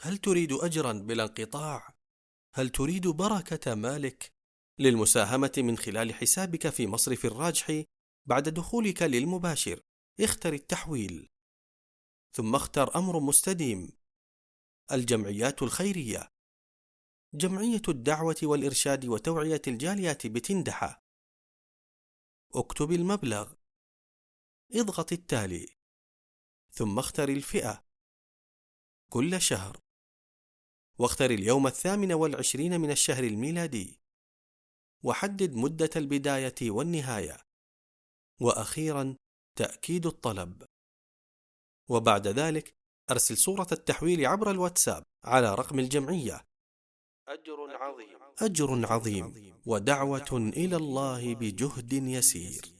هل تريد أجرا بلا انقطاع؟ هل تريد بركة مالك؟ للمساهمة من خلال حسابك في مصرف الراجح بعد دخولك للمباشر اختر التحويل، ثم اختر أمر مستديم. الجمعيات الخيرية، جمعية الدعوة والإرشاد وتوعية الجاليات بتندحة. اكتب المبلغ، اضغط التالي، ثم اختر الفئة كل شهر، واختر اليوم 28 من الشهر الميلادي، وحدد مدة البداية والنهاية، وأخيرا تأكيد الطلب. وبعد ذلك أرسل صورة التحويل عبر الواتساب على رقم الجمعية. أجر عظيم ودعوة إلى الله بجهد يسير.